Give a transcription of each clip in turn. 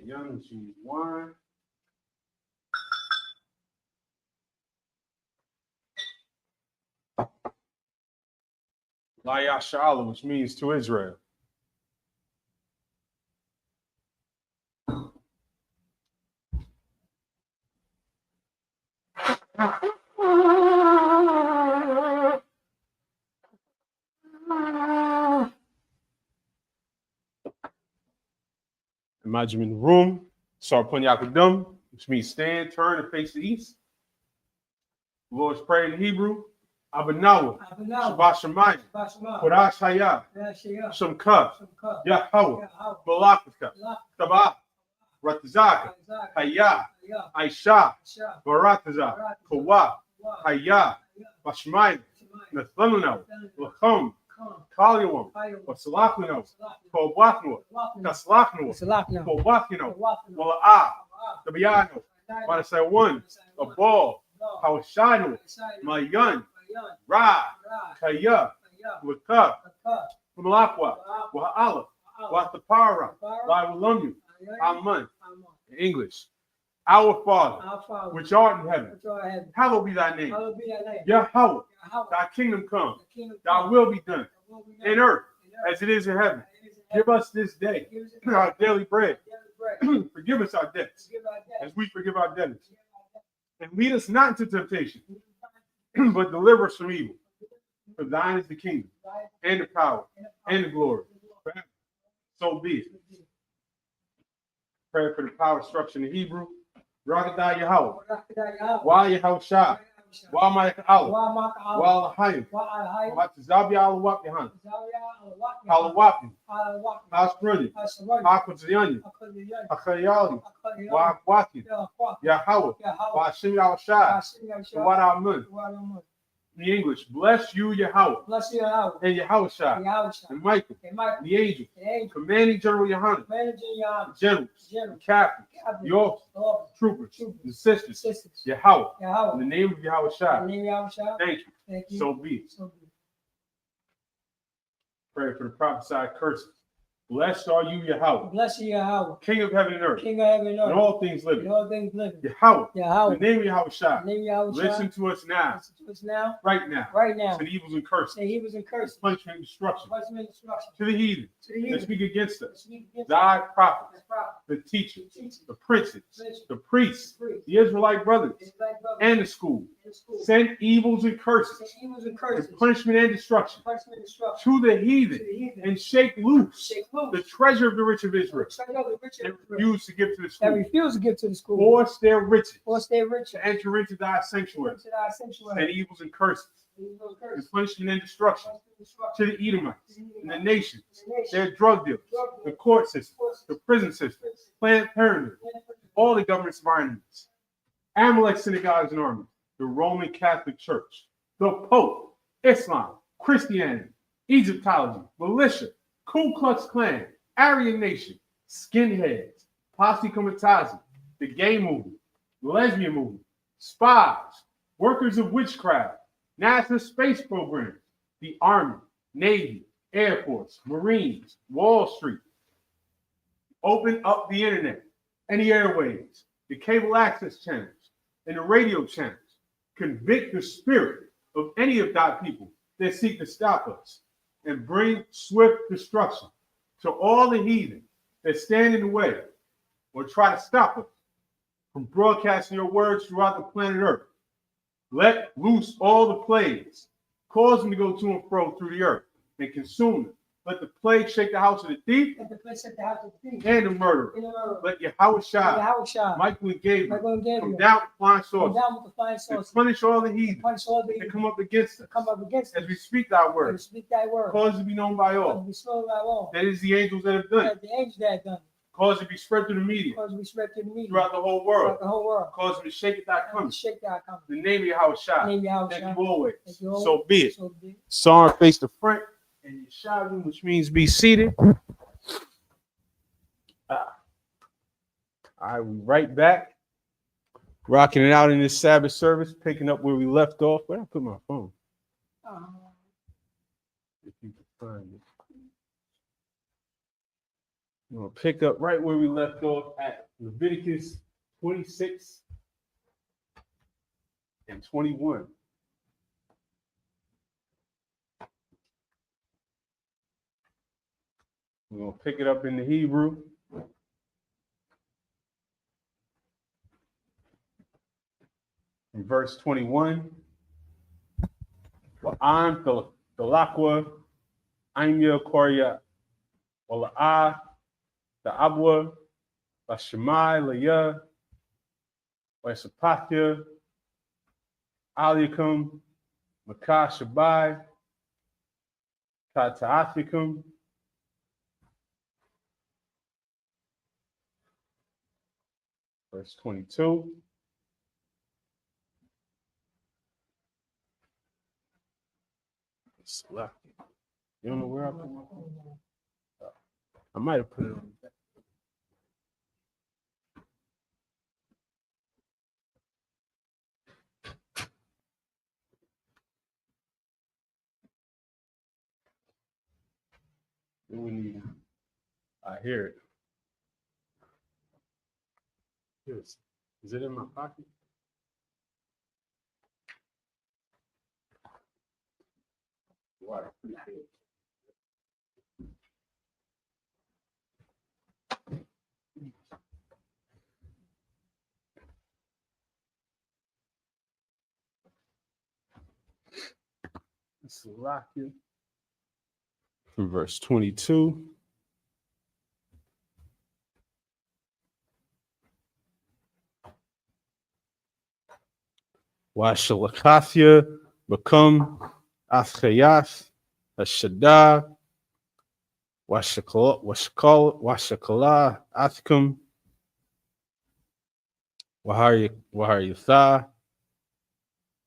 Young, she's one. La Yashala, which means to Israel. Imagine in the room, start putting Yakadum, which means stand, turn, and face the east. The Lord's Prayer in Hebrew, Abanawa, Shabbat Shemayim, Kodash Hayah, Shamka, Yahweh, Balakaka, Tabah, Ratazaka, Hayah, Aisha, Barataza, Kawa, Hayah, Bashmayim, Nathanano, Lachom, Kaliwam, Wasalakno, Kobakno, Kaslakno, Kobakno, Wala'a, Tabiano, Wanasai one, a ball, Hawashino, Mayan, Ra, Kaya, Waka, Malakwa, Wa'ala, Watapara, Lawalamu, Aman. In English, our Father, which art in heaven, hallowed be thy name. Yahweh, thy kingdom come, thy will be done, in earth as it is in heaven. Give us this day our daily bread. Forgive us our debts, as we forgive our debtors. And lead us not into temptation, but deliver us from evil. For thine is the kingdom, and the power, and the glory. Forever. So be it. Prayer for the power structure in Hebrew. Rakadai Yahweh. Wa Yahweh Shah. Wa Ma'ik Allah. Wa Lahayim. Wa Tizabi Allah Wap Yahan. Halawapi. Hasbrudi. Hakwazayani. Akhayali. Wa Akwati. Yahweh. Wa Hashem Yahweh Shah. Wa Amun. In the English, bless you, Yahweh. Bless you, Yahweh. And Yahweh Shah. And Michael. The angel. Commanding General Yohanan. Generals. Captains. The officers. Troopers. The sisters. Yahweh. In the name of Yahweh Shah. Thank you. So be it. Pray for the prophesied curses. Blessed are you, Yahweh. Bless you, Yahweh. King of heaven and earth. King of heaven and earth. And all things living. And all things living. Yahweh. Yahweh. In the name of Yahweh Shah. Listen to us now. Listen to us now. Right now. Right now. To the evils and curses. To the evils and curses. Punishment and destruction. Punishment and destruction. To the heathen. To the heathen. That speak against us. Speak against Thy us. prophets. The teachers. The The princes. the priests. The Israelite brothers. And the school. Send evils and curses. And punishment and destruction. To the heathen. And shake loose the treasure of the rich of Israel. That refuse to give to the school. Force their riches. To enter into thy sanctuary. And evils and curses. And punishment and destruction. To the Edomites. And the nations. Their drug dealers. The court system. The prison system. Planned Parenthood. All the governments of our enemies. Amalek synagogues and armies. The Roman Catholic Church. The Pope. Islam. Christianity. Egyptology. Militia. Ku Klux Klan, Aryan Nation, skinheads, posse comitazi, the gay movement, the lesbian movement, spies, workers of witchcraft, NASA space programs, the Army, Navy, Air Force, Marines, Wall Street. Open up the internet and the airwaves, the cable access channels, and the radio channels. Convict the spirit of any of thy people that seek to stop us. And bring swift destruction to all the heathen that stand in the way or try to stop us from broadcasting your words throughout the planet Earth. Let loose all the plagues, cause them to go to and fro through the earth and consume them. Let the plague shake the house of the thief and the murderer. Let Yahweh Shah, Michael and Gabriel, come down with flying swords and punish all the heathen that come up against us as we speak thy word. Cause it to be known by all. That is the angels that have done it. Cause it to be spread through the media throughout the whole world. Cause it to shake it thy coming. The name of Yahweh Shah. Thank you always. So be it. Psalm face the front. And Yeshua, which means be seated. All right, we right back. Rocking it out in this Sabbath service, picking up where we left off. Where did I put my phone? If you can find it. We're going to pick up right where we left off at Leviticus 26 and 21. We're going to pick it up in the Hebrew. In verse 21. Wa'an Thalakwa Aimya Korya Wala'ah Ta'abwa Bashemai Laya Wasapathya Aliakum Makah Shabai Tata'athikum. Verse 22. Select. You don't know where I put my phone? I might have put it on. We need. I hear it. Is it in my pocket? Water. Let's lock it. From verse 22. Washalakathia become Athayas, Ashada, Washakala, Athkum, Waharyatha,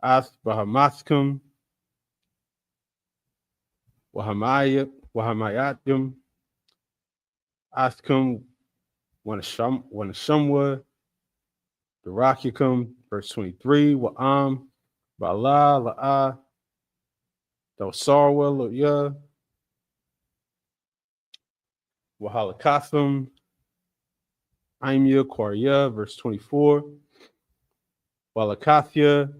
Ath Bahamathkum, Wahamayatum, Athkum, Wanashamwa, Darakikum, verse 23, Wa'am, Bala, La'a, Dosarwa, Loya, Wahalakathum, Aimya, Korya, verse 24, Walakathya,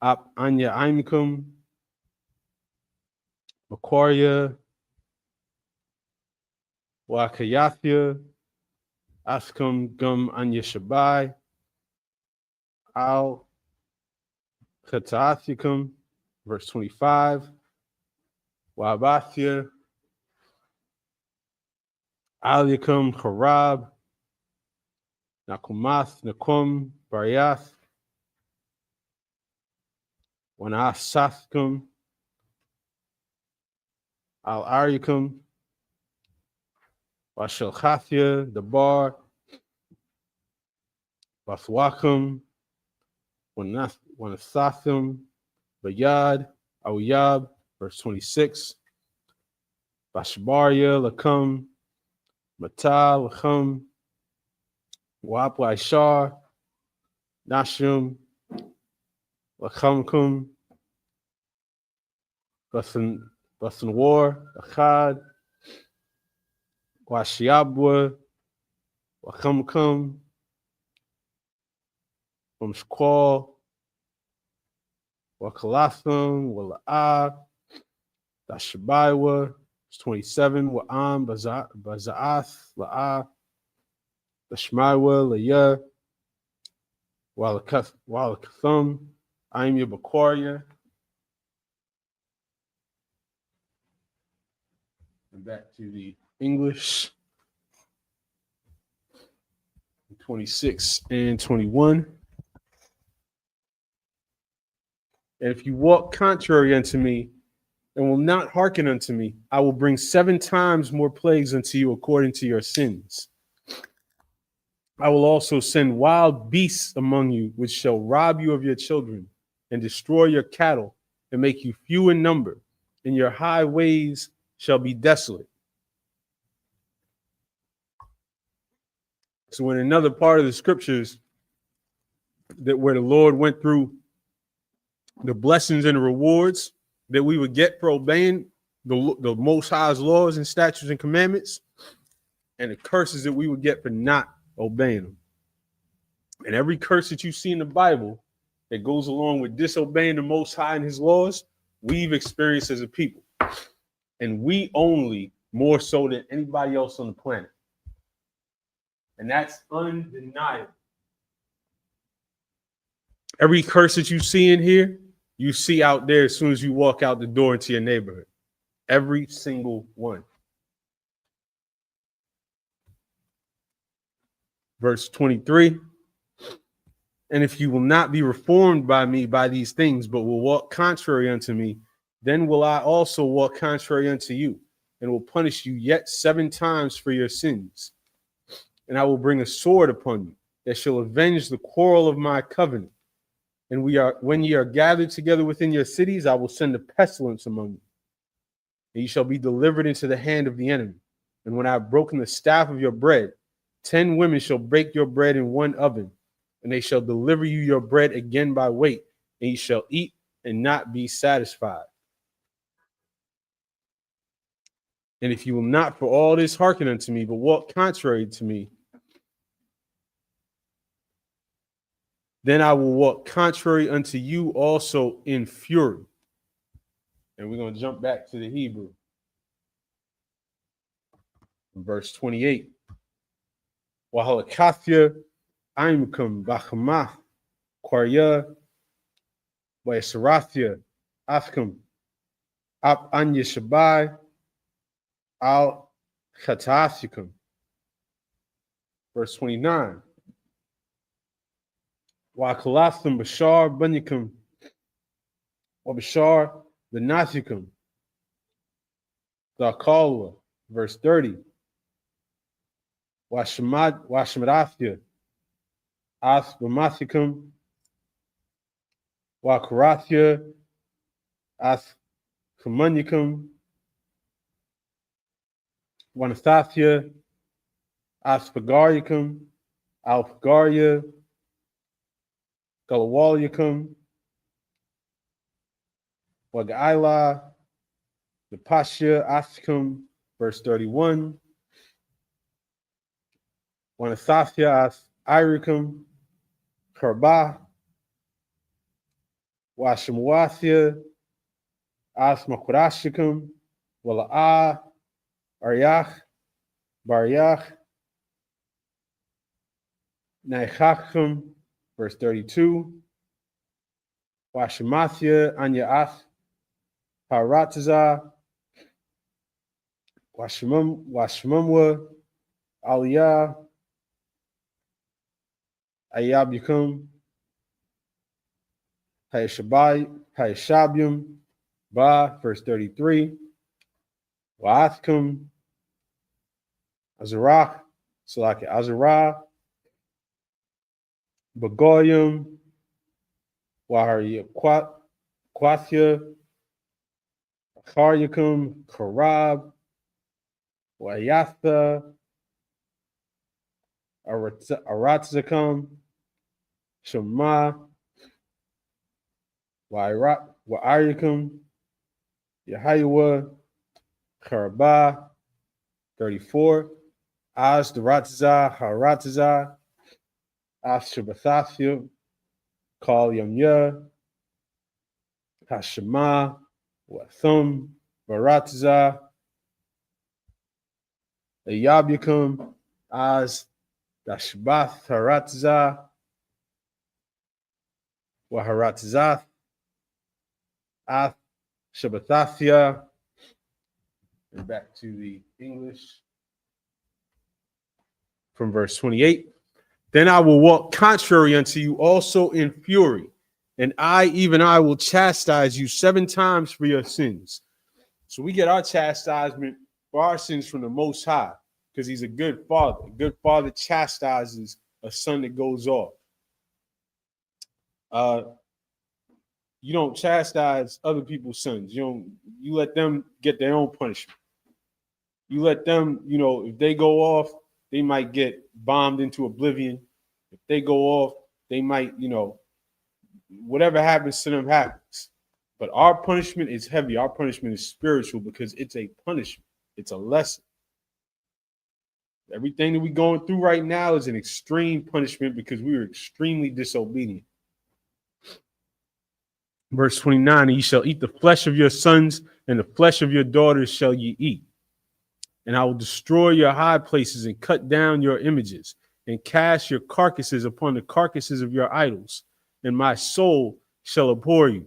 Ap Anya Aimkum, Makorya, Wakayathya, Askum Gum Anya Shabai, Al Katathicum, verse 25, Wabathya, Aliakum Harab, Nakumath Nakum Bariath, Wanasathkum, Al Ariakum, Washalchathya, Dabar, Baswakum, Wanasathum, Bayad, Awyab, verse 26, Bashbarya, Lakum, Mata, Lachum, Wapwa Ishar, Nashum, Lachamkum, Basan War, Achad, Washiabwa, Lachamkum, Umshkwal, Wakalathum, Wala'ah, Dashabaiwa, 27, Wa'am, Baza'ath, La'ah, Dashmaiwa, La'yah, Walakathum, Aimya Bakorya. And back to the English. 26 and 21. And if you walk contrary unto me, and will not hearken unto me, I will bring 7 times more plagues unto you according to your sins. I will also send wild beasts among you, which shall rob you of your children, and destroy your cattle, and make you few in number, and your highways shall be desolate. So in another part of the scriptures that where the Lord went through the blessings and the rewards that we would get for obeying the Most High's laws and statutes and commandments, and the curses that we would get for not obeying them. And every curse that you see in the Bible that goes along with disobeying the Most High and his laws, we've experienced as a people. And we only more so than anybody else on the planet. And that's undeniable. Every curse that you see in here, you see out there as soon as you walk out the door into your neighborhood. Every single one. Verse 23. And if you will not be reformed by me by these things, but will walk contrary unto me, then will I also walk contrary unto you, and will punish you yet 7 times for your sins. And I will bring a sword upon you that shall avenge the quarrel of my covenant. And when ye are gathered together within your cities, I will send a pestilence among you. And ye shall be delivered into the hand of the enemy. And when I have broken the staff of your bread, 10 women shall bake your bread in one oven, and they shall deliver you your bread again by weight, and ye shall eat and not be satisfied. And if you will not for all this hearken unto me, but walk contrary to me, then I will walk contrary unto you also in fury. And we're going to jump back to the Hebrew. Verse 28. Wahalakathya aimukum bachamath kwarya waesarathya afkum ap anya shabai al khatathikum. Verse 29. Wakalathum bashar bunyakum or bashar benathikum. The Kalwa. Verse 30. Washmadathya Ath Bamathikum Wakarathya Ath Kamunyakum Wanathathya Ath Pagariakum Al Pagaria Galawaliakum Wagaila the Pasha Athkum. Verse 31. Wanathathya Ath Irikum Karba Washamwathya Ath Makurashikum Wala'a Aryach Baryach Naichakum. Verse 32. Washamathya Anya Ath Parataza Washmumwa Aliyah Ayabukum Hayashabium Ba. Verse 33. Waathkum Azarach Salaki Azarah Bagoyum Wahari Quathya Karyakum Karab Wayatha Aratzakum Shema Wa'arikum Yahayawa Karaba. 34. Az Daratza Haratza As Shabbathathya Kal Yamya Hashema Wathum Baratza Ayabukum Az Dashbath Haratza Waharatzath Ath Shabbathathya. And back to the English from verse 28. Then I will walk contrary unto you also in fury, and even I will chastise you 7 times for your sins. So we get our chastisement for our sins from the Most High, because he's a good father. A good father chastises a son that goes off. You don't chastise other people's sons. You let them get their own punishment. You let them, if they go off, they might get bombed into oblivion. If they go off, they might, whatever happens to them happens. But our punishment is heavy. Our punishment is spiritual because it's a punishment. It's a lesson. Everything that we're going through right now is an extreme punishment because we were extremely disobedient. Verse 29, ye shall eat the flesh of your sons, and the flesh of your daughters shall ye eat. And I will destroy your high places and cut down your images and cast your carcasses upon the carcasses of your idols. And my soul shall abhor you.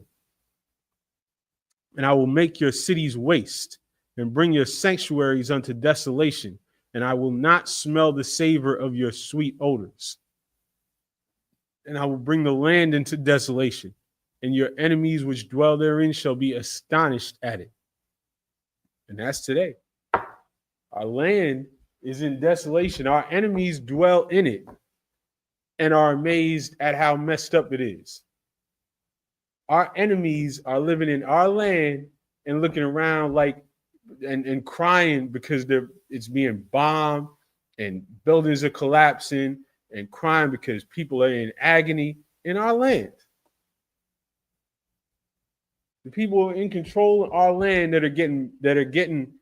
And I will make your cities waste and bring your sanctuaries unto desolation. And I will not smell the savor of your sweet odors. And I will bring the land into desolation, and your enemies which dwell therein shall be astonished at it. And that's today. Our land is in desolation. Our enemies dwell in it and are amazed at how messed up it is. Our enemies are living in our land and looking around like and crying because it's being bombed and buildings are collapsing, and crying because people are in agony in our land. The people in control of our land that are getting,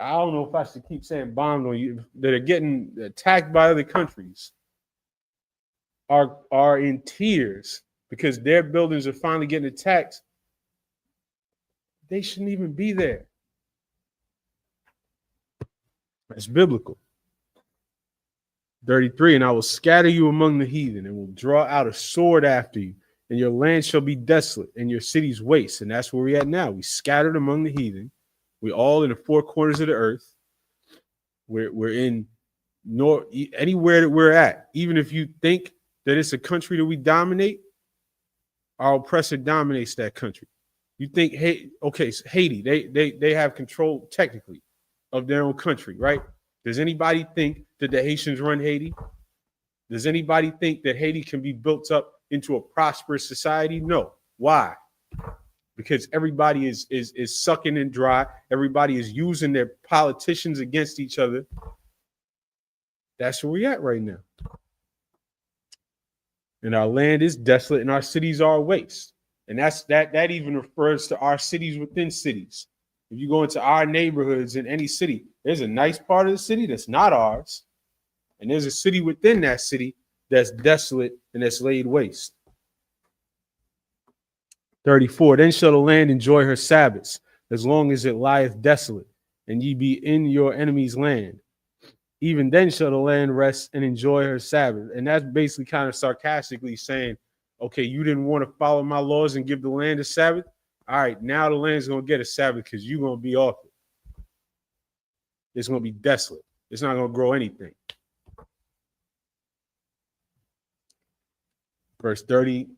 I don't know if I should keep saying bombed on you, that are getting attacked by other countries are in tears because their buildings are finally getting attacked. They shouldn't even be there. That's biblical. 33, and I will scatter you among the heathen and will draw out a sword after you, and your land shall be desolate and your cities waste. And that's where we're at now. We scattered among the heathen. We're all in the four corners of the earth. We're in anywhere that we're at. Even if you think that it's a country that we dominate, our oppressor dominates that country. You think, hey, okay, so Haiti, they have control technically of their own country, right? Does anybody think that the Haitians run Haiti? Does anybody think that Haiti can be built up into a prosperous society? No. Why? Because everybody is sucking and dry. Everybody is using their politicians against each other. That's where we're at right now. And our land is desolate and our cities are waste. And that even refers to our cities within cities. If you go into our neighborhoods in any city, there's a nice part of the city that's not ours. And there's a city within that city that's desolate and that's laid waste. 34, then shall the land enjoy her Sabbaths, as long as it lieth desolate, and ye be in your enemy's land. Even then shall the land rest and enjoy her Sabbath. And that's basically kind of sarcastically saying, okay, you didn't want to follow my laws and give the land a Sabbath. All right, now the land's going to get a Sabbath because you're going to be off it. It's going to be desolate. It's not going to grow anything. Verse 35,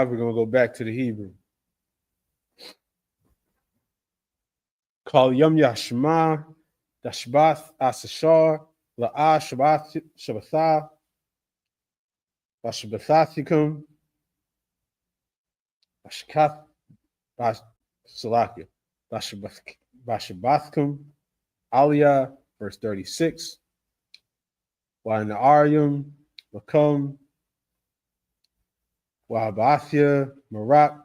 we're going to go back to the Hebrew. Kal yom yashma, dashbath asashar, la'a shabbatha, vashabbathathikum, vashkath, vasalakia, vashabbathkum, aliyah, verse 36. Wa'anaryum, lakum, Wahabathia, Marak,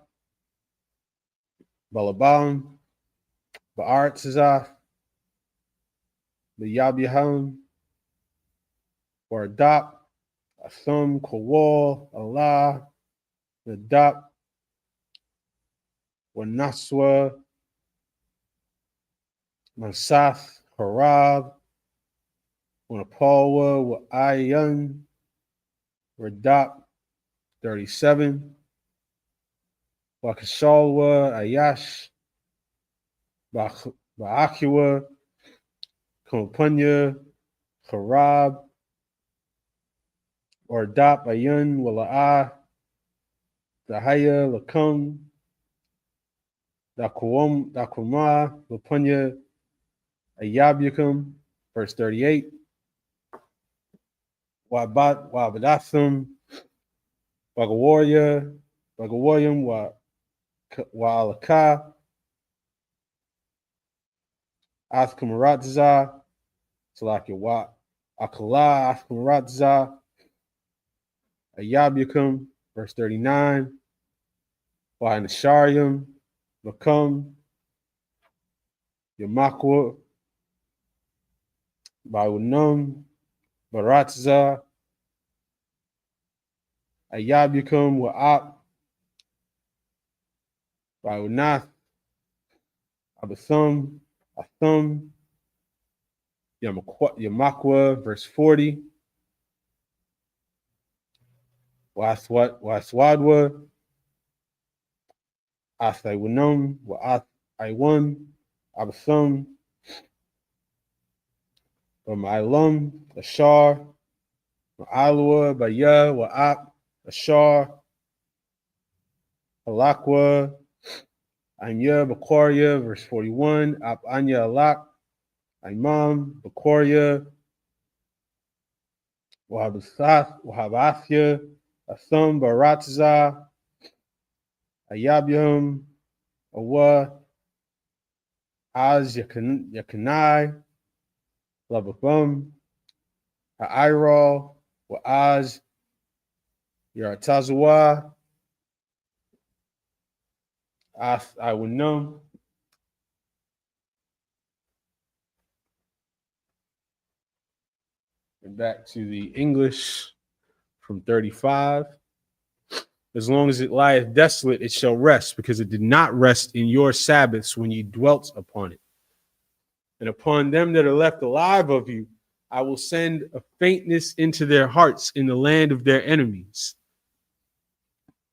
Balabam, Ba'artzazah, B'Yabiham, Wardap, Athum, Kowal, Allah, Nadap, Wanaswa, Masath, Harab, Wanapalwa, Wa'ayan, Radap, 37. Wakashalwa, Ayash, Ba'akiwa, Kompanya, Harab, Ordap, Ayun, Wala'ah, Dahaya, Lakum, Dakwama, Lapunya, Ayabukum, verse 38. Wabadathum, Bagawarya, Bagawaryam, Wa'alaka, Athkamaratza, Salaki Akala, Asmaratza, Ayabukum, verse 39. Wahanasharium, Makum, Yamakwa, Bawunum, Baratza, Ayabukum, Wa'ap, Bawunath, Abathum, Athum, Yamakwa, verse 40. Waswadwa, Athaiwanum, Wa'ath Iwan, Abathum, Ma'ilum, Ashar, Ma'alwa, Baya, Wa'ap, Ashar, Halakwa, Anya, Bakoria, verse 41, Ap Anya Alak, Imam, Bakoria, Wahabathya, Athum, Baratza, Ayabyum, Awa, Az Yakanai, Lababum, Ha'irol, Wa'az, Yaratazwa, Ath Iwanum, and back to the English from 35. As long as it lieth desolate, it shall rest, because it did not rest in your Sabbaths when ye dwelt upon it. And upon them that are left alive of you, I will send a faintness into their hearts in the land of their enemies.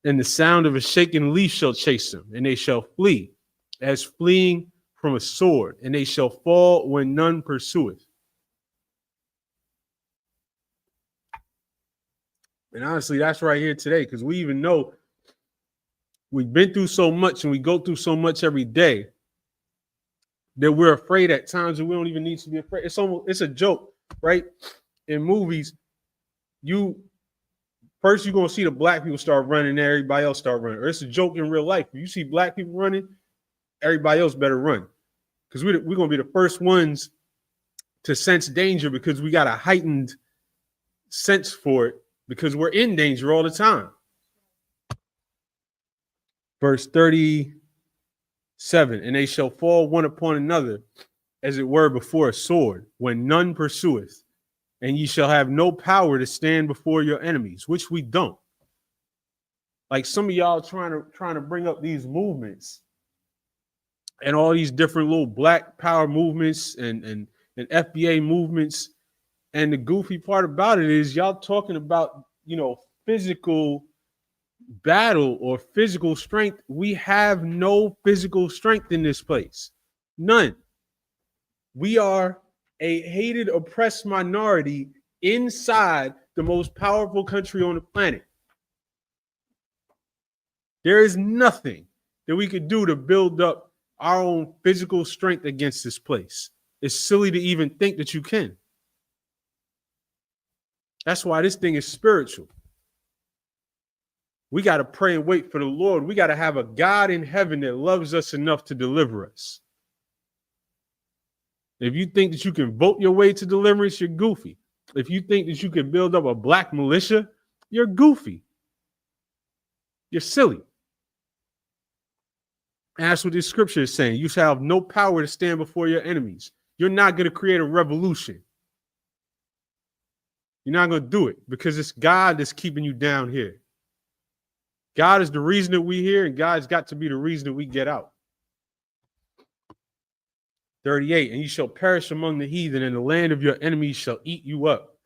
And the sound of a shaken leaf shall chase them, and they shall flee, as fleeing from a sword, and they shall fall when none pursueth. And honestly, that's right here today, because we even know we've been through so much and we go through so much every day that we're afraid at times, and we don't even need to be afraid. It's a joke, right? In movies, you're gonna see the black people start running, and everybody else start running. Or it's a joke in real life. If you see black people running, everybody else better run, because we're gonna be the first ones to sense danger, because we got a heightened sense for it, because we're in danger all the time. Verse 37, and they shall fall one upon another, as it were before a sword, when none pursueth, and ye shall have no power to stand before your enemies, which we don't. Like some of y'all trying to bring up these movements and all these different little black power movements and FBA movements. And the goofy part about it is y'all talking about, physical battle or physical strength. We have no physical strength in this place. None. We are a hated, oppressed minority inside the most powerful country on the planet. There is nothing that we could do to build up our own physical strength against this place. It's silly to even think that you can. That's why this thing is spiritual. We got to pray and wait for the Lord. We got to have a God in heaven that loves us enough to deliver us. If you think that you can vote your way to deliverance, you're goofy. If you think that you can build up a black militia, you're goofy. You're silly. And that's what this scripture is saying. You shall have no power to stand before your enemies. You're not going to create a revolution. You're not going to do it, because it's God that's keeping you down here. God is the reason that we're here, and God's got to be the reason that we get out. 38, and you shall perish among the heathen, and the land of your enemies shall eat you up.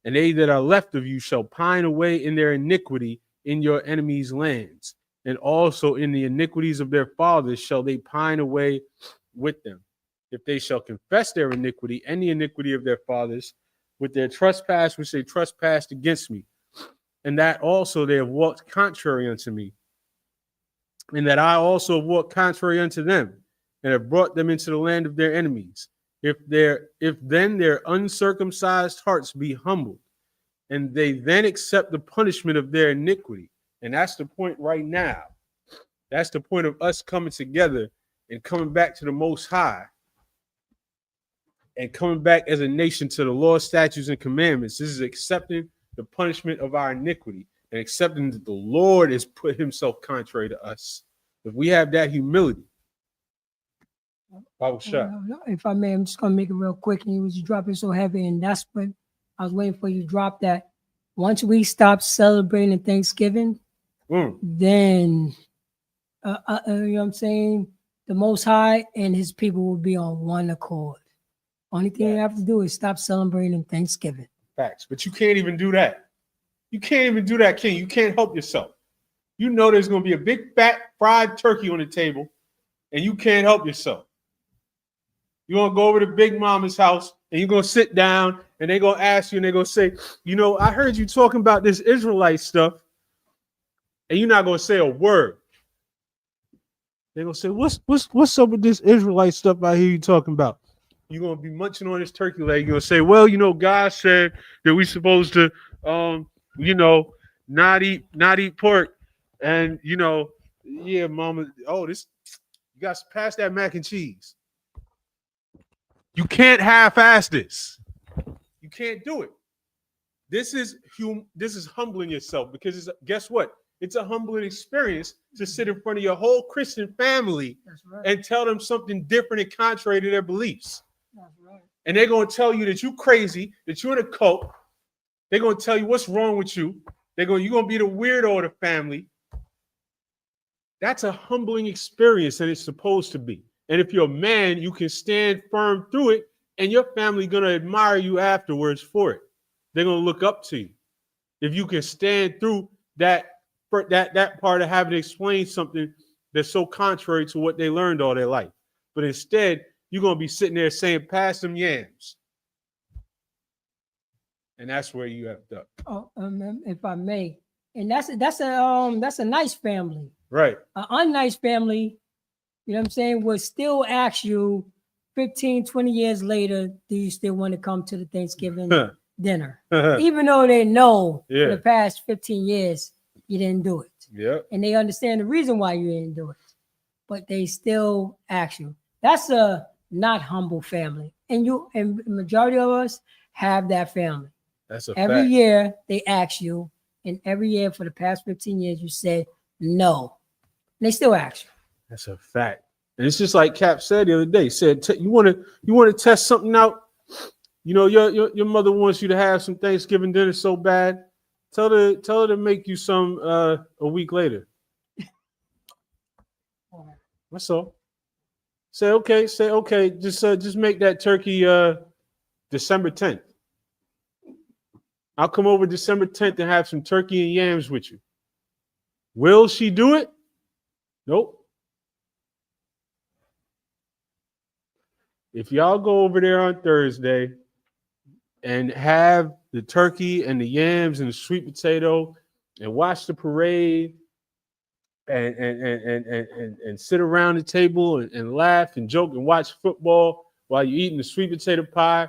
And they that are left of you shall pine away in their iniquity in your enemies' lands. And also in the iniquities of their fathers shall they pine away with them. If they shall confess their iniquity and the iniquity of their fathers with their trespass, which they trespassed against me, and that also they have walked contrary unto me, and that I also have walked contrary unto them, and have brought them into the land of their enemies. If then their uncircumcised hearts be humbled, and they then accept the punishment of their iniquity. And that's the point right now. That's the point of us coming together and coming back to the Most High. and coming back as a nation to the law, statutes, and commandments. This is accepting the punishment of our iniquity and accepting that the Lord has put himself contrary to us. If we have that humility, Bible shot. If I may, I'm just gonna make it real quick. And you was dropping so heavy, and that's what I was waiting for you to drop. That once we stop celebrating Thanksgiving, then you know what I'm saying, the Most High and His people will be on one accord. Only thing you have to do is stop celebrating Thanksgiving. Facts, but you can't even do that. You can't even do that, King. You can't help yourself. You know there's going to be a big fat fried turkey on the table, and you can't help yourself. You're going to go over to Big Mama's house, and you're going to sit down, and they're going to ask you, and they're going to say, you know, I heard you talking about this Israelite stuff, and you're not going to say a word. They're going to say, what's up with this Israelite stuff I hear you talking about? You're going to be munching on this turkey leg. You're going to say, well, you know, God said that we're supposed to, you know, not eat pork. And, you know, yeah, mama, you got to pass that mac and cheese. You can't half-ass this. You can't do it. This is humbling yourself, because guess what? It's a humbling experience to sit in front of your whole Christian family and tell them something different and contrary to their beliefs. That's right. And they're going to tell you that you're crazy, that you're in a cult. They're going to tell you what's wrong with you. You're going to be the weirdo of the family. That's a humbling experience, and it's supposed to be. And if you're a man, you can stand firm through it, and your family going to admire you afterwards for it. They're going to look up to you. If you can stand through that part of having to explain something that's so contrary to what they learned all their life. But instead, you're going to be sitting there saying, pass them yams. And that's where you have to. Oh, if I may. And that's a nice family. Right. An unnice family, you know what I'm saying, will still ask you 15, 20 years later, do you still want to come to the Thanksgiving dinner? Even though they know for the past 15 years, you didn't do it. Yeah. And they understand the reason why you didn't do it. But they still ask you. That's a not humble family. And the majority of us have that family. That's a every fact. year they ask you, and every year for the past 15 years, you said no. And they still ask you. That's a fact. And it's just like Cap said the other day. He said, you want to test something out? You know, your mother wants you to have some Thanksgiving dinner so bad. Tell her to make you some a week later. That's all. Say okay. Just make that turkey December 10th. I'll come over December 10th and have some turkey and yams with you. Will she do it? Nope. If y'all go over there on Thursday and have the turkey and the yams and the sweet potato and watch the parade and sit around the table and laugh and joke and watch football while you're eating the sweet potato pie,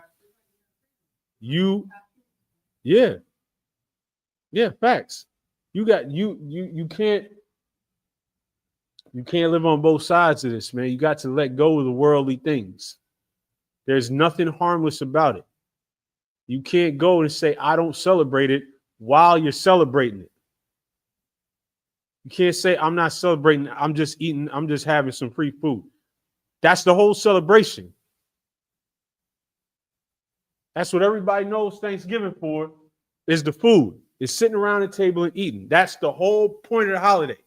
facts. You can't live on both sides of this, man. You got to let go of the worldly things. There's nothing harmless about it. You can't go and say, I don't celebrate it while you're celebrating it. You can't say, I'm not celebrating. I'm just eating. I'm just having some free food. That's the whole celebration. That's what everybody knows Thanksgiving for, is the food. It's sitting around the table and eating. That's the whole point of the holiday.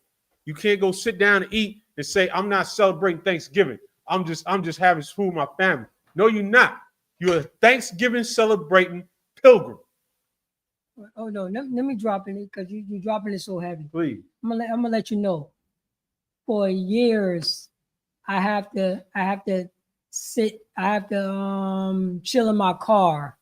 You can't go sit down and eat and say, I'm not celebrating Thanksgiving. I'm just having food with my family. No, you're not. You're a Thanksgiving celebrating pilgrim. Oh no, let me drop in it, because you're dropping it so heavy. Please. I'm gonna let you know. For years, I have to chill in my car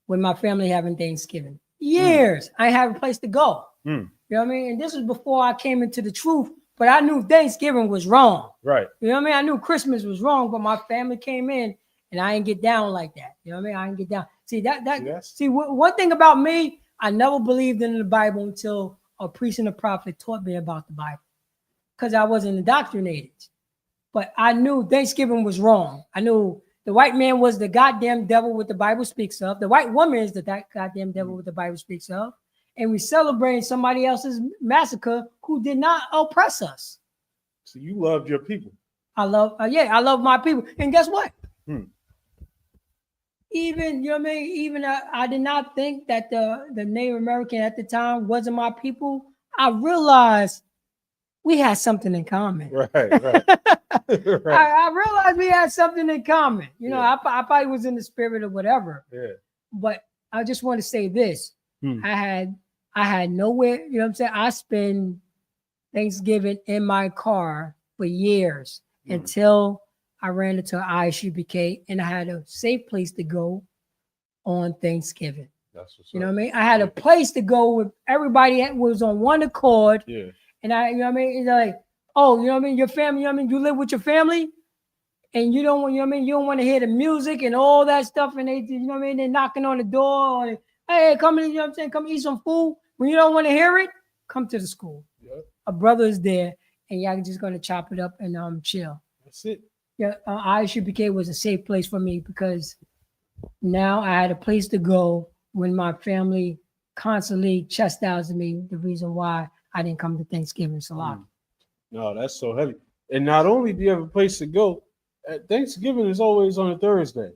with my family having Thanksgiving. Years. I have a place to go. You know what I mean? And this was before I came into the truth, but I knew Thanksgiving was wrong. Right. You know what I mean? I knew Christmas was wrong, but my family came in and I didn't get down like that. You know what I mean? I didn't get down. See, one thing about me, I never believed in the Bible until a priest and a prophet taught me about the Bible, because I wasn't indoctrinated. But I knew Thanksgiving was wrong. I knew The white man was the goddamn devil what the Bible speaks of. The white woman is the goddamn devil what the Bible speaks of. And we celebrate somebody else's massacre who did not oppress us. So you loved your people. I love my people. And guess what? Even, you know what I mean? Even I did not think that the Native American at the time wasn't my people. I realized we had something in common. Right. Right. I realized we had something in common. You know, I probably was in the spirit or whatever. Yeah. But I just want to say this. I had nowhere, you know what I'm saying? I spent Thanksgiving in my car for years until I ran into Isupk and I had a safe place to go on Thanksgiving. That's what's you know what I mean? I had a place to go with everybody that was on one accord. Yeah. And I, you know what I mean? It's like, oh, you know what I mean? Your family, you know what I mean? You live with your family and you don't want, you know what I mean? You don't want to hear the music and all that stuff. And they, you know what I mean? They're knocking on the door. Or, hey, come in, you know what I'm saying? Come eat some food. When you don't want to hear it, come to the school. Yep. A brother is there and y'all just going to chop it up and chill. That's it. Yeah, Isupk was a safe place for me because now I had a place to go when my family constantly chastised me. The reason why I didn't come to Thanksgiving Salah. No, that's so heavy. And not only do you have a place to go, Thanksgiving is always on a Thursday,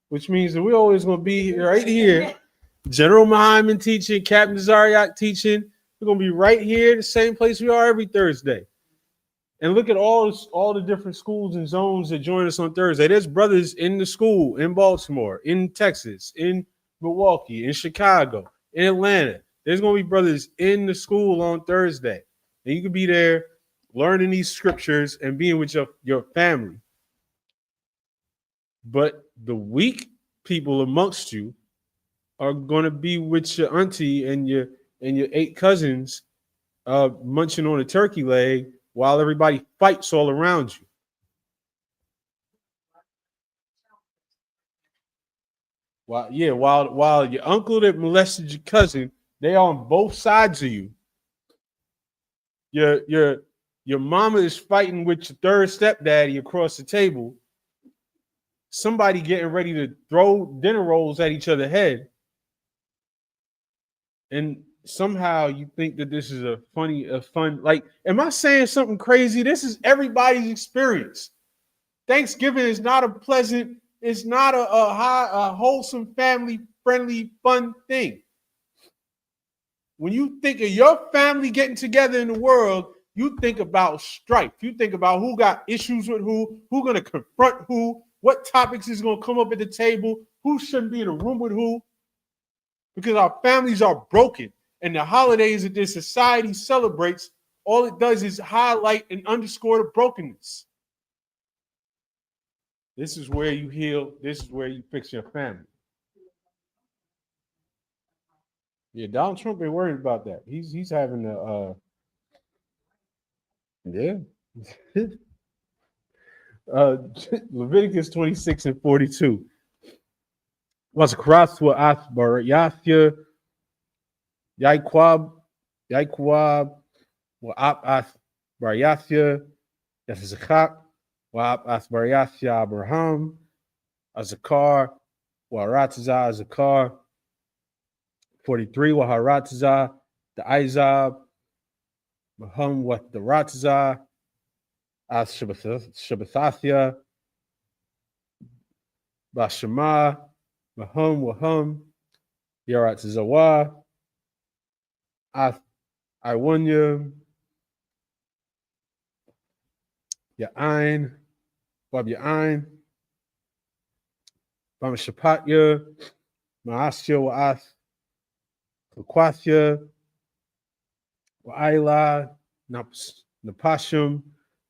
which means that we're always going to be right here. General Muhammad teaching, Captain Zariak teaching. We're going to be right here, the same place we are every Thursday. And look at all the different schools and zones that join us on Thursday. There's brothers in the school in Baltimore, in Texas, in Milwaukee, in Chicago, in Atlanta. There's going to be brothers in the school on Thursday. And you can be there learning these scriptures and being with your family. But the weak people amongst you are going to be with your auntie and your 8 cousins munching on a turkey leg while everybody fights all around you. While your uncle that molested your cousin, they on both sides of you. Your mama is fighting with your third stepdaddy across the table. Somebody getting ready to throw dinner rolls at each other's head. And somehow you think that this is a fun, like, am I saying something crazy? This is everybody's experience. Thanksgiving is not a pleasant, it's not a wholesome, family-friendly, fun thing. When you think of your family getting together in the world, you think about strife. You think about who got issues with who going to confront who, what topics is going to come up at the table, who shouldn't be in a room with who, because our families are broken. And the holidays that this society celebrates, all it does is highlight and underscore the brokenness. This is where you heal. This is where you fix your family. Yeah, Donald Trump ain't worried about that. He's having a Leviticus 26:42. Was crossed with Asbar Yathya Yaikwab wa Asbar Yathya Yasachak wa Asbar Yathya Abraham Azakar wa Ratazah Azakar 43 wa Haratazah the Izab Maham wa the Ratazah As Shabbathathya Bashama Maham Waham Yarat Zawa Iwanya Ya'ain Wab Ya'ain Bam Shapatya Maasya Wa'ath Kwathya Wa'ila Napashim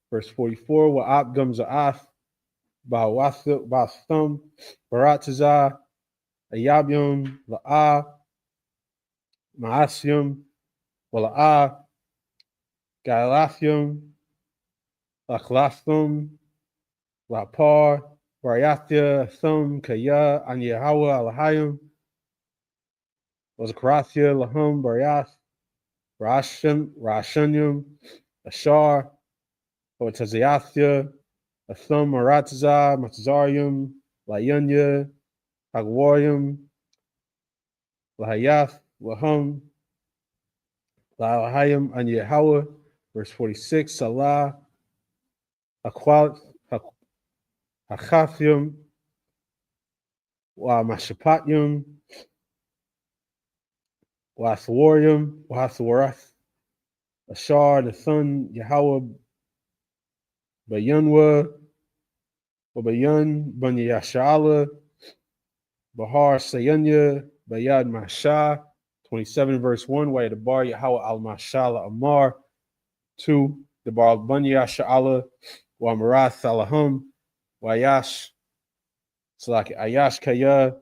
verse 44 Wa'ab Gum Za'ath Ba'thum Baratazah Ayabyum La'a Maasyum Wala'a Galathium Lachlathum Lapar Barayathya Thum Kaya Anyahawa Alahayum Wazakarathya Lahum Barayath Rashanyum Ashar, Otaziathia, Athum Maratazah, Matazarium, Layunya, Hagwarium, Lahayath, Lahum, Lahayim, Anyahawa, verse 46, Salah, Aquat, Hakathium, Wa Mashapatium, Wa Thawarium, Wa Thawarath, Ashar, the son, Yahweh, Bayanwa, Bayan, Banyashala, Bahar, Sayanya, Bayad Masha, 27 verse 1, Wa the bar Yahweh al Mashala Amar, 2, the bar Banyashala, Wa Marath Salahum, Wa Yash, Salaki Ayash Kaya,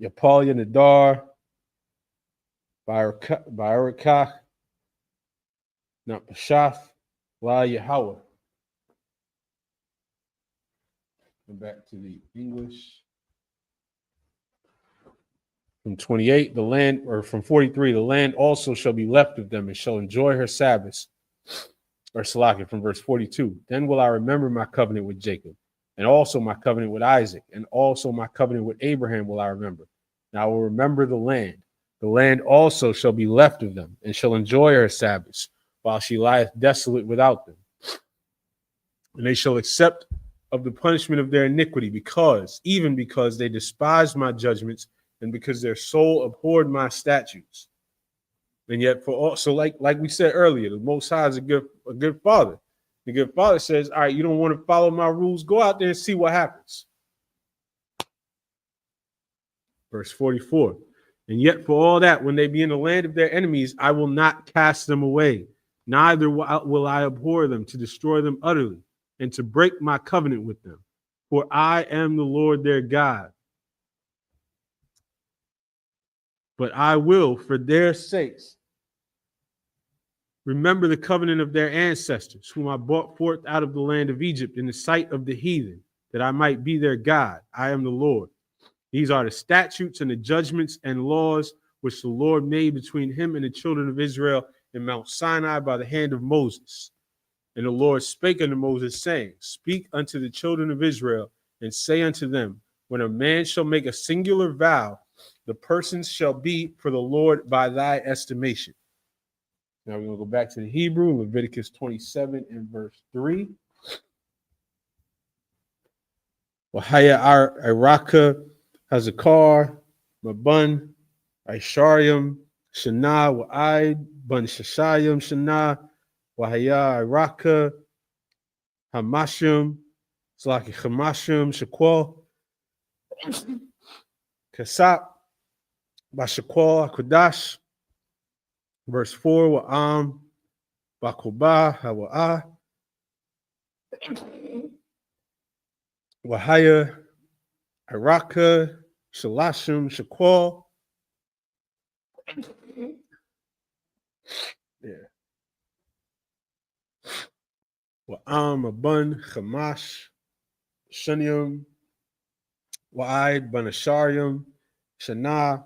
Yapalya Nadar, Barakach, not Pashath, La Yahweh. And back to the English. From 28, the land, or from 43, the land also shall be left of them and shall enjoy her Sabbaths. Or Salaki from verse 42. Then will I remember my covenant with Jacob, and also my covenant with Isaac, and also my covenant with Abraham will I remember. And I will remember the land. The land also shall be left of them, and shall enjoy her Sabbaths, while she lieth desolate without them. And they shall accept of the punishment of their iniquity, even because they despised my judgments, and because their soul abhorred my statutes. And yet, for also, like we said earlier, the Most High is a good father. The good father says, all right, you don't want to follow my rules, go out there and see what happens. Verse 44. And yet for all that, when they be in the land of their enemies, I will not cast them away, neither will I abhor them, to destroy them utterly, and to break my covenant with them. For I am the Lord their God. But I will, for their sakes, remember the covenant of their ancestors, whom I brought forth out of the land of Egypt in the sight of the heathen, that I might be their God. I am the Lord. These are the statutes and the judgments and laws which the Lord made between him and the children of Israel in Mount Sinai by the hand of Moses. And the Lord spake unto Moses, saying, Speak unto the children of Israel, and say unto them, When a man shall make a singular vow, the persons shall be for the Lord by thy estimation. Now we're going to go back to the Hebrew, Leviticus 27 and verse 3. Wahaya Araka Hazakar, Mabun, Aisharium, Shana, Wa'id, Bun Shashayim, Shana, Wahaya Araka, Hamashim, Slaki Hamashim, Shakwal, Kasap, Bashakwal, Akudash, verse 4, Wa'am, Bakuba, Hawa'ah, Wahaya, Araka, Shalashim, Shakwal. Yeah. Wa'am, Abun, Chamash, Shunium, Wa'id, Banasharium, Shana,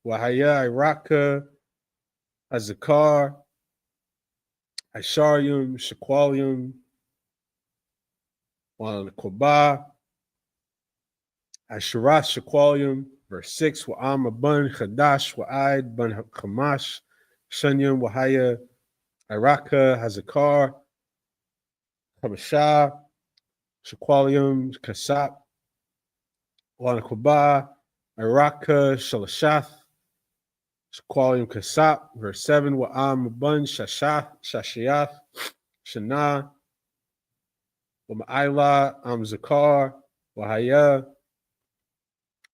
Wahaya, Iraka, Azakar, Isharium, Shaqualium, Wa'anakoba, Asherat, Shaqualium, verse 6, Wa'am, Abun, Chadash, Wa'id, Ban Chamash, Shunium, Wahaya, Iraka, Hazakar, Habashah, Shaqualium, Kasap, Wanakoba, Iraka, Shalashath, Shaqualium Kasap, verse 7, Wa'am Mabun, Shashath, Shashiath, Shana, Wa'ma'ila, Zakar, Wahaya,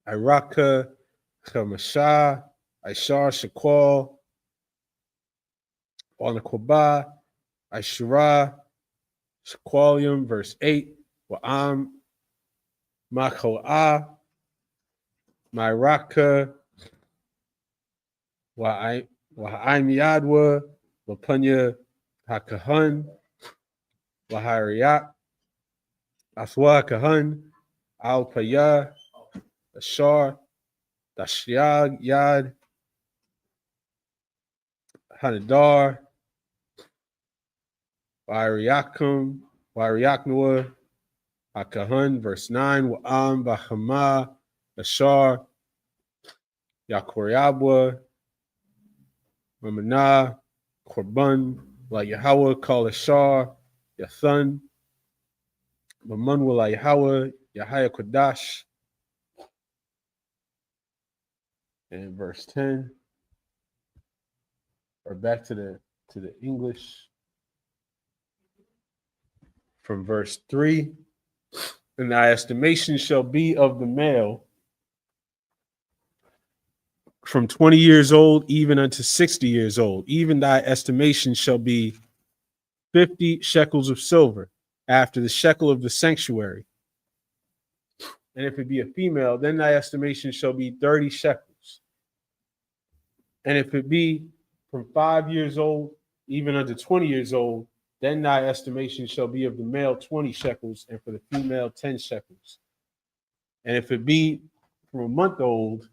Iraka, Chamashah, Ishar, Shaqual, Wanakoba, Ishara, Shaqualium, verse 8, Wa'am Mako'ah, Myraka, Wa'aim Yadwa, Lapunya Hakahun, Wahariat, Aswa Kahun, Al Paya, Ashar, Dashiag Yad, Hanadar, Wariakum, Wariaknua, HaKahan, verse 9, Wa'am Bahama, Ashar, Yakoryabwa, Mamanah, Korban, La Yahweh, Kal Ashar, Yathan, Mamun La Yahweh, Yahya Kodash. And verse 10, or back to the English from verse 3. And thy estimation shall be of the male from 20 years old even unto 60 years old. Even thy estimation shall be 50 shekels of silver after the shekel of the sanctuary. And if it be a female, then thy estimation shall be 30 shekels. And if it be from 5 years old even unto 20 years old, then thy estimation shall be of the male 20 shekels, and for the female 10 shekels. And if it be from a month old,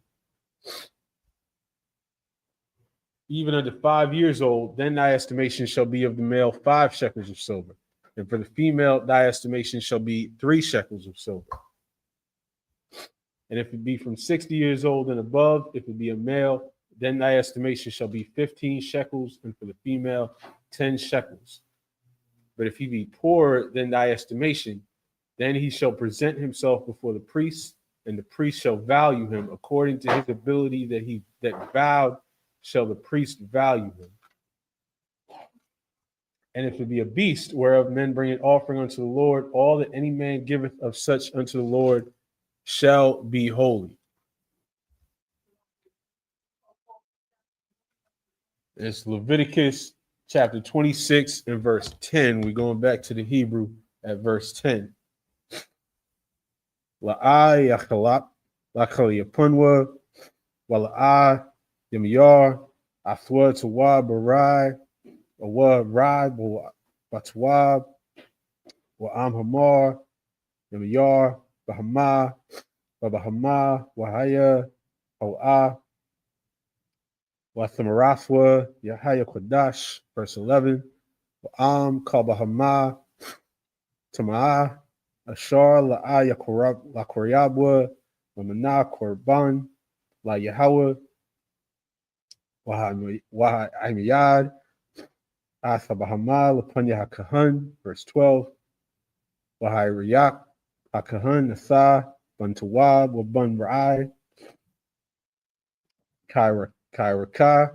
even unto 5 years old, then thy estimation shall be of the male 5 shekels of silver. And for the female, thy estimation shall be 3 shekels of silver. And if it be from 60 years old and above, if it be a male, then thy estimation shall be 15 shekels, and for the female, 10 shekels. But if he be poorer than thy estimation, then he shall present himself before the priest, and the priest shall value him according to his ability that vowed shall the priest value him. And if it be a beast whereof men bring an offering unto the Lord, all that any man giveth of such unto the Lord shall be holy. It's Leviticus chapter 26 and verse 10. We're going back to the Hebrew at verse 10. La'ai yachalak lachal yapunwa wala'ai yamiyar athwa tawa barai awa rai batwab wa'am hamar yamiyar bahama babahama wahaya o'a Wathamarafwa, Yahya Kodash, verse 11. Wa'am Kabahama, Tama'ah, Ashar La'a Yakoryabwa, Mamana Korban, La Yahweh, Waha'imiyad, Athabahama, Lapanya HaKahan, verse 12. Waha'iriyak, HaKahan, Natha, Bantawab, Waban Ra'ai, Kairaka,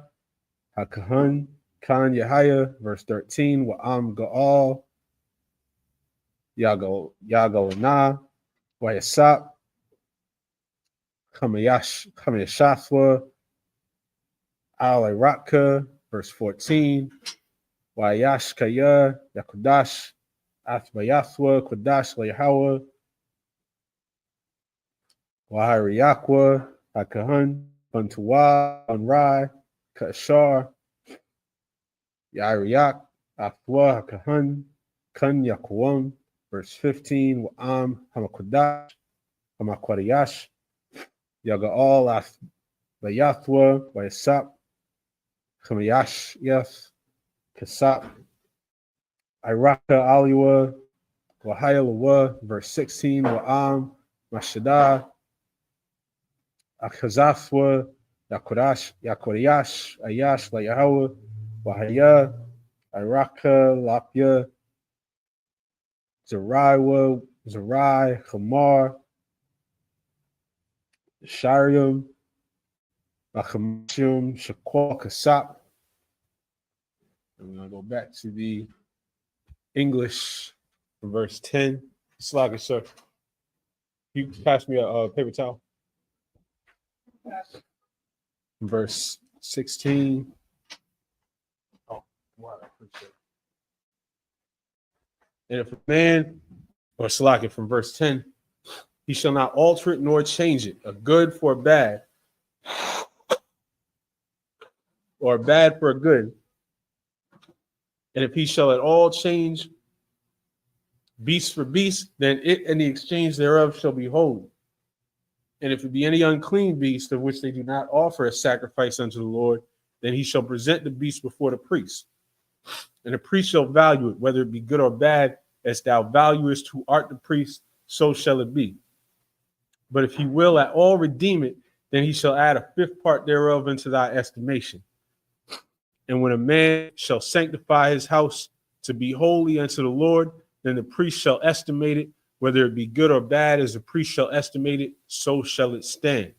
HaKahan, Khan Yahya, verse 13, Wa'am Ga'al, Yagalana, Wayasap, Kamayashafwa, Al Iraka, verse 14, Wayashkaya, Yakudash, Athbayathwa, Kudash Layahawa, Wahiriyakwa, HaKahan, Bantuwa, Banrai, Kashar, Yairiyak, Athwa, HaKahan, Kan Yakuam, verse 15, Wa'am Hamakodash, Hamakwariyash, Yaga'al, Athbayathwa, Wayasap, Hamayash, Yes, Kasap, Iraka, Aliwa, Wahayalawa, verse 16, Wa'am, Mashadah, Akazathwa, Yakoriyash, Ayash, Layahawa, Wahaya, Iraka, Lapya, Zariwa, Zarai, Hamar, Shariam, Achamashim, Shakwa, Kasap. I'm going to go back to the English, verse 10. Slaga, sir. You pass me a paper towel. Verse 16. Oh, wow, I appreciate it. And if a man, or Salaki from verse 10, he shall not alter it nor change it, a good for a bad, or a bad for a good. And if he shall at all change beast for beast, then it and the exchange thereof shall be holy. And if it be any unclean beast of which they do not offer a sacrifice unto the Lord, then he shall present the beast before the priest. And the priest shall value it, whether it be good or bad, as thou valuest who art the priest, so shall it be. But if he will at all redeem it, then he shall add a fifth part thereof into thy estimation. And when a man shall sanctify his house to be holy unto the Lord, then the priest shall estimate it, whether it be good or bad, as the priest shall estimate it, so shall it stand.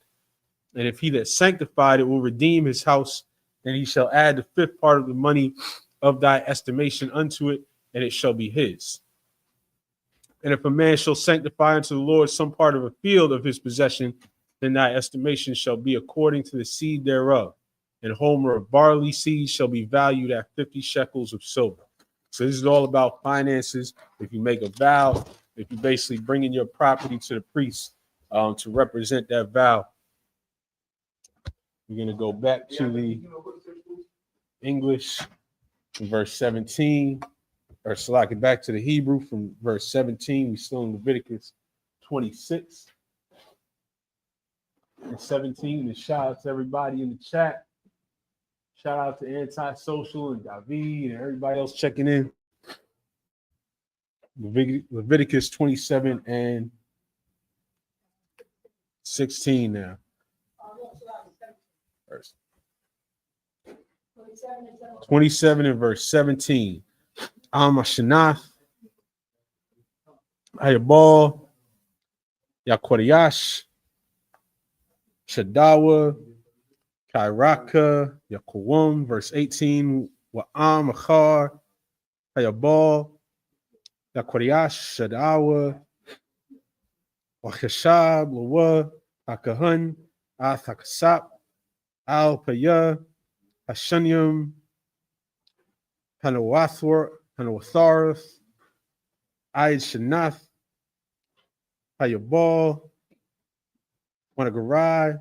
And if he that sanctified it will redeem his house, then he shall add the fifth part of the money of thy estimation unto it, and it shall be his. And if a man shall sanctify unto the Lord some part of a field of his possession, then thy estimation shall be according to the seed thereof. And a homer of barley seed shall be valued at 50 shekels of silver. So this is all about finances. If you make a vow, if you basically bring in your property to the priest to represent that vow. We're going to go back to the English from verse 17, or select it back to the Hebrew from verse 17. We're still in Leviticus 26 and 17. And shout out to everybody in the chat. Shout out to Antisocial and David and everybody else checking in. Leviticus 27 and 16 now. 27 and verse 17. Amashanath, Hayabal, Yakwariyash, Shadawa, Kairaka, Yakwam, verse 18. Wa'am Achar, Hayabal, Yakwariyash, Shadawa, Wachashab, Lawa, Akahun, Athakasap, Al Paya, Hashanyam, Hanawatharth, Ayed Shanath, Hayabal, Wanagarai,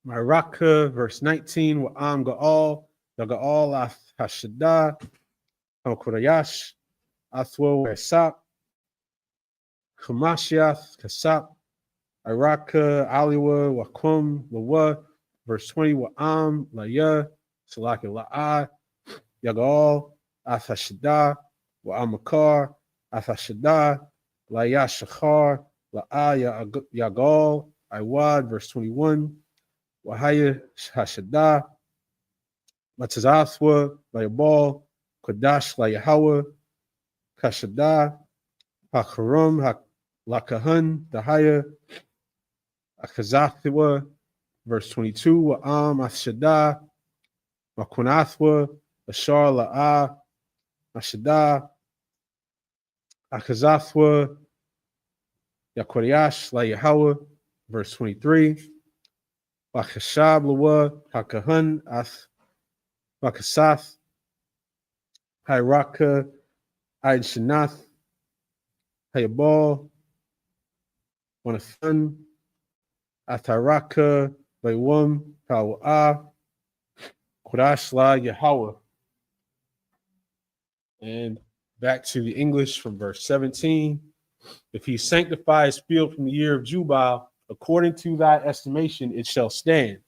Maraka, verse 19, Wa'am Ga'al, Yaga'al Hashada, Hamakurayash, Athwo Esap, Kamashiath, Kasap, Iraka, Aliwa, Wakum, Lawa, verse 20, Wa'am, Laya, Salaki La'ah, Yagal, Athashada, Wa'amakar, Athashada, Laya Shachar, La'ah, Yagal, Iwad, verse 21, Wahaya Hashada, Matazathwa, Layabal, Kodash, Layahawa, Kashada, Hakarum, Lakahun, Dahaya, Akazathwa, verse 22, Wa'am, Ashada, Makunathwa, Ashar La'ah, Ashada, Akazathwa, Yakwariyash, Layahawa, verse 23, Wakashab Lawa, Hakahun, Ath, Wakasath, Hiraka, Aid Shanath, Hayabal, Wanathan, Atharaka, Baywam, Pawa'ah, Qurashla, Yahweh. And back to the English from verse 17. If he sanctify his field from the year of Jubile, according to thy estimation, it shall stand.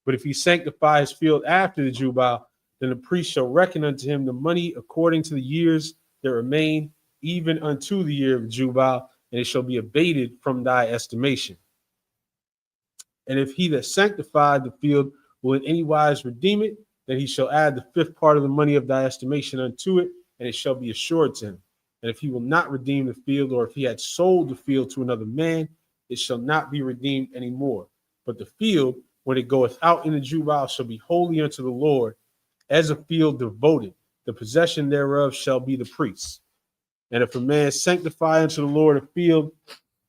But if he sanctify his field after the Jubile, then the priest shall reckon unto him the money according to the years that remain, even unto the year of Jubile, and it shall be abated from thy estimation. And if he that sanctified the field will in any wise redeem it, then he shall add the fifth part of the money of thy estimation unto it, and it shall be assured to him. And if he will not redeem the field, or if he had sold the field to another man, it shall not be redeemed any more. But the field, when it goeth out in the Jubile, shall be holy unto the Lord, as a field devoted. The possession thereof shall be the priest's. And if a man sanctify unto the Lord a field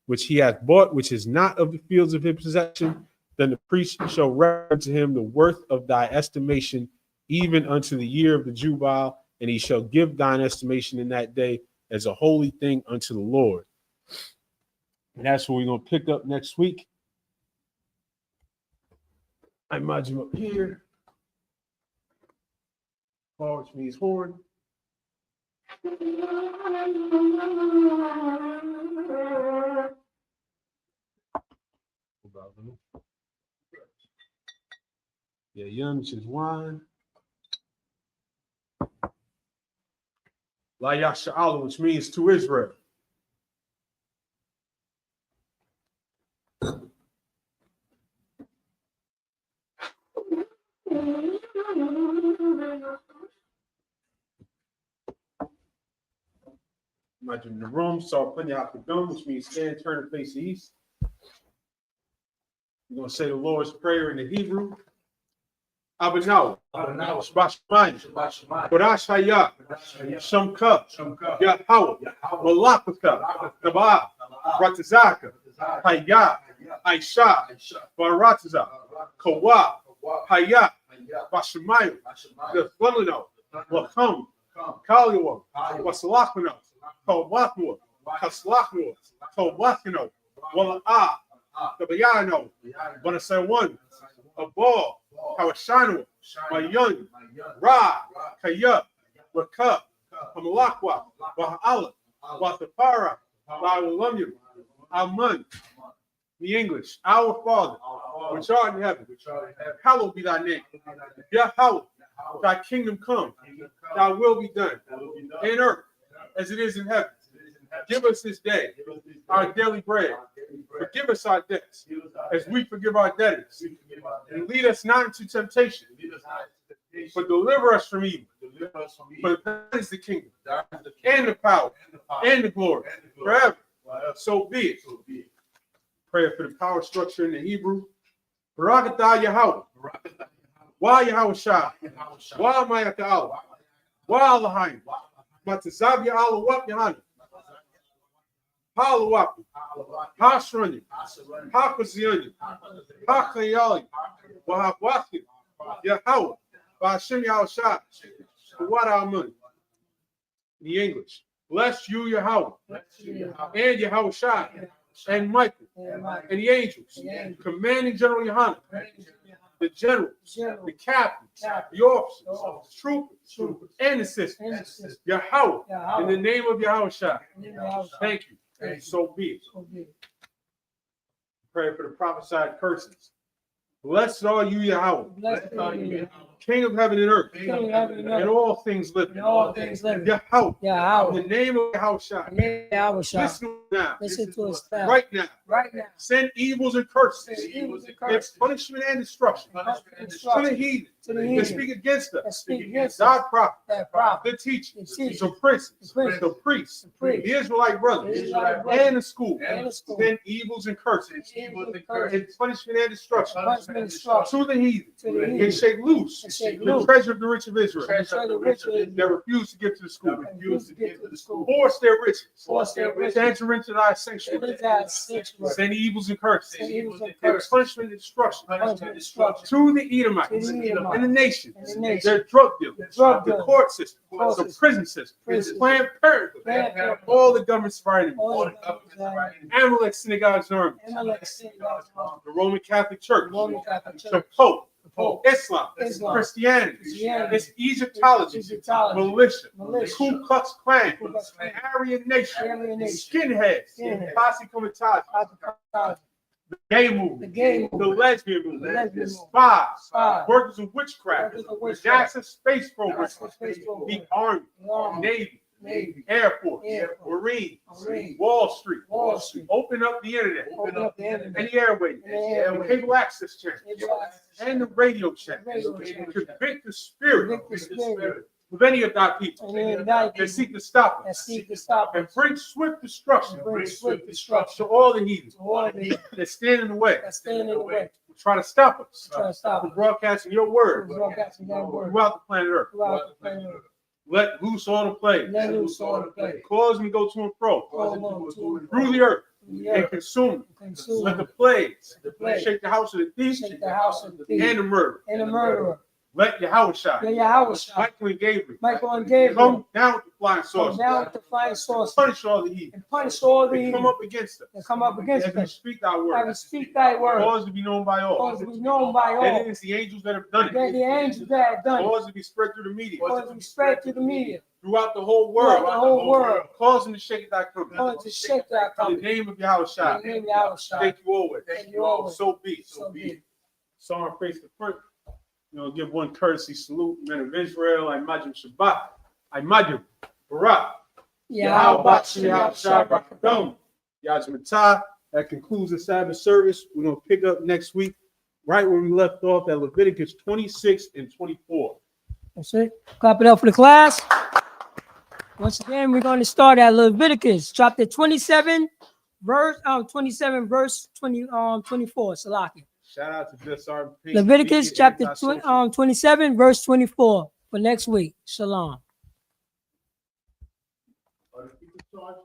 which he hath bought, which is not of the fields of his possession, then the priest shall reckon unto him the worth of thy estimation, even unto the year of the Jubile, and he shall give thine estimation in that day as a holy thing unto the Lord. And that's what we're going to pick up next week. I imagine him up here. Paul, which means horn. Yeah, yum, which is wine. La Yasha'ala, which means to Israel. Imagine in the room, saw plenty out the dome, which means stand, turn, and face the east. We're going to say the Lord's Prayer in the Hebrew. Abanaw, Shbashman, Kodash Hayah, Shamka, Yahweh, Malakaka, Tabah, Ratazaka, Hayah, Aisha, Barataza, Kawa, Hayah, Bashamayo, the Flamino, Wakam, Kaliwa, Wasalakano, Kawakwa, Kaslakno, Kawakino, Wala, Kabayano, Wanasawan, a ball, Kawashano, Mayan, Ra, Kaya, Waka, Amalakwa, Wahala, Watapara, Walamum, Amun, the English, our Father, which art in heaven, hallowed be thy name. Yahweh, thy kingdom come, thy will be done, in earth as it is in heaven. Give us this day our daily bread. Forgive us our debts, as we forgive our debtors. And lead us not into temptation, but deliver us from evil. For that is the kingdom, and the power, and the glory, forever. So be it. Prayer for the power structure in the Hebrew. Barakatah Yahweh. Wa Yahweh Shah. Wa Mayata'ala. Wa Allahayim. Matazab Ya'ala Wap Yahana. Halawapi, Hashrani, Hakaziani, Hakayali, Wahawaki, Yahweh, Bahashim Yahushua, what our money? The English. Bless you, Yahweh, and Yahushua, and Michael, and the angels, commanding General Yohanan, the generals, the captains, the officers, troopers, and assistants. Yahweh, in the name of Yahushua. Thank you. And so be it. Pray for the prophesied curses. Blessed are you, Yahweh, King of heaven and earth, and all things living. Yahweh, in the name of Yahushua. Listen to us now. Right now. Send evils and curses, and punishment and destruction to the heathen that speak against us. Thy prophet, the teachers, the princes, the priests, the Israelite brothers, and the school. Send evils and curses, and punishment and destruction to the heathen, and shake loose the treasure of the rich of Israel that refuse to give to the school. Force their riches to enter into thy sanctuary. Send evils and curses, and punishment and destruction to the Edomites and the nations, their drug dealers, the court system, the prison system, Planned Parenthood, all the governments of our enemies, Amalek synagogues and armies, the Roman Catholic Church, the Pope, Islam, Christianity, its Egyptology, militia, Ku Klux Klan, Aryan Nation, skinheads, Posse Comitatus, the gay movement, the lesbian movement, the spies, workers of witchcraft, the NASA space program, the Army, Navy, Air Force, Marine, Wall Street, open up the internet, and the airways, cable access channels, and the radio channels. Convict the spirit of any of thy people that seek to stop us, and bring swift destruction to all the heathens that stand in the way, try to stop us from broadcasting your word throughout the planet Earth. Let loose all the plagues. Cause them to go to and fro through the earth and consume them. Let the plagues shake the house of the thief and the murderer. Let Yahushua, Michael and Gabriel, come down with the flying saucers, punish all the heathen, come up against us, as we speak thy word, cause to be known by all, that it is the angels that have done it, cause to be spread through the media, throughout the whole world, cause them to shake thy company, in the name of Yahushua. Thank you always. So be it. Psalm face the front. Give one courtesy salute, men of Israel. I imagine Shabbat. I imagine Barak. That concludes the Sabbath service. We're going to pick up next week right where we left off at Leviticus 26 and 24. That's it. Clap it up for the class. Once again, we're going to start at Leviticus chapter 27, verse 24. Salaki. Shout out to just our Leviticus chapter 27, verse 24 for next week. Shalom. Are the people charged?